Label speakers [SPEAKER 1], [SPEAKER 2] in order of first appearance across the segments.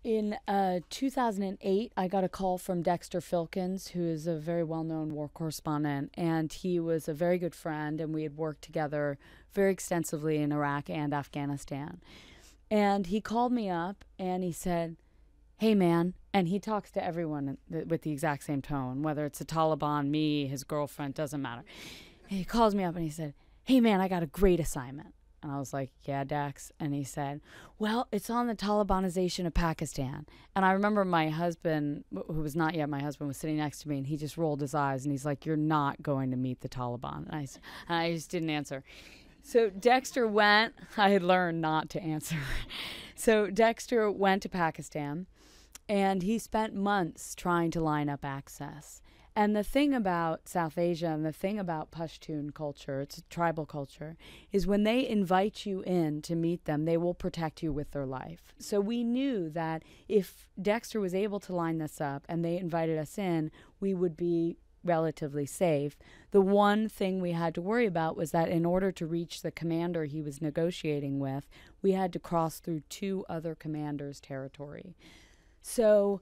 [SPEAKER 1] In 2008, I got a call from Dexter Filkins, who is a very well-known war correspondent, and he was a very good friend, and we had worked together very extensively in Iraq and Afghanistan. And he called me up, and he said, "Hey, man," and he talks to everyone with the exact same tone, whether it's the Taliban, me, his girlfriend, doesn't matter. And he calls me up, and he said, "Hey, man, I got a great assignment." And I was like, "Yeah, Dex." And he said, "Well, it's on the Talibanization of Pakistan." And I remember my husband, who was not yet my husband, was sitting next to me, and he just rolled his eyes, and he's like, "You're not going to meet the Taliban." And I just didn't answer. So Dexter went. I had learned not to answer. So Dexter went to Pakistan, and he spent months trying to line up access. And the thing about South Asia and the thing about Pashtun culture, it's a tribal culture, is when they invite you in to meet them, they will protect you with their life. So we knew that if Dexter was able to line this up and they invited us in, we would be relatively safe. The one thing we had to worry about was that in order to reach the commander he was negotiating with, we had to cross through 2 other commanders' territory. So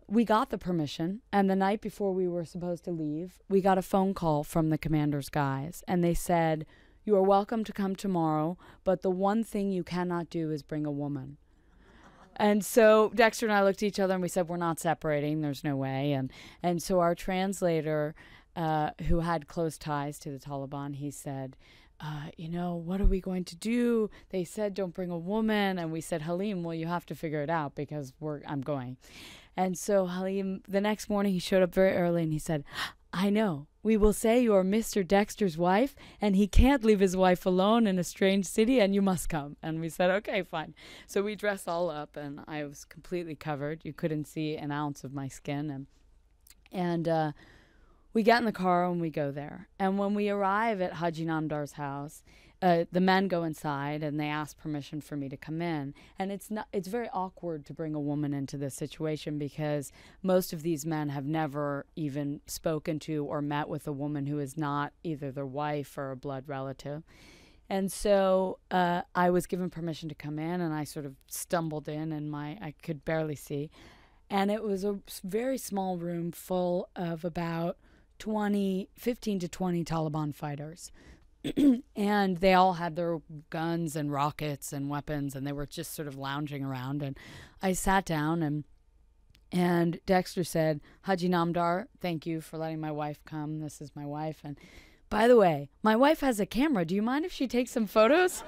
[SPEAKER 1] we got the permission, and the night before we were supposed to leave, we got a phone call from the commander's guys, and they said, "You are welcome to come tomorrow, but the one thing you cannot do is bring a woman." And so Dexter and I looked at each other, and we said, "We're not separating. There's no way." And so our translator, who had close ties to the Taliban, he said, "What are we going to do? They said don't bring a woman." And we said, "Halim, well, you have to figure it out because I'm going." And so Halim, the next morning, he showed up very early, and he said, "I know. We will say you are Mr. Dexter's wife, and he can't leave his wife alone in a strange city, and you must come." And we said, "Okay, fine." So we dressed all up, and I was completely covered. You couldn't see an ounce of my skin. And we get in the car and we go there. And when we arrive at Haji Namdar's house, the men go inside and they ask permission for me to come in. And it's very awkward to bring a woman into this situation because most of these men have never even spoken to or met with a woman who is not either their wife or a blood relative. And so I was given permission to come in, and I sort of stumbled in, and I could barely see. And it was a very small room full of about 15 to 20 Taliban fighters. And they all had their guns and rockets and weapons, and they were just sort of lounging around. And I sat down, and Dexter said, "Haji Namdar, thank you for letting my wife come. This is my wife. And by the way, my wife has a camera. Do you mind if she takes some photos?"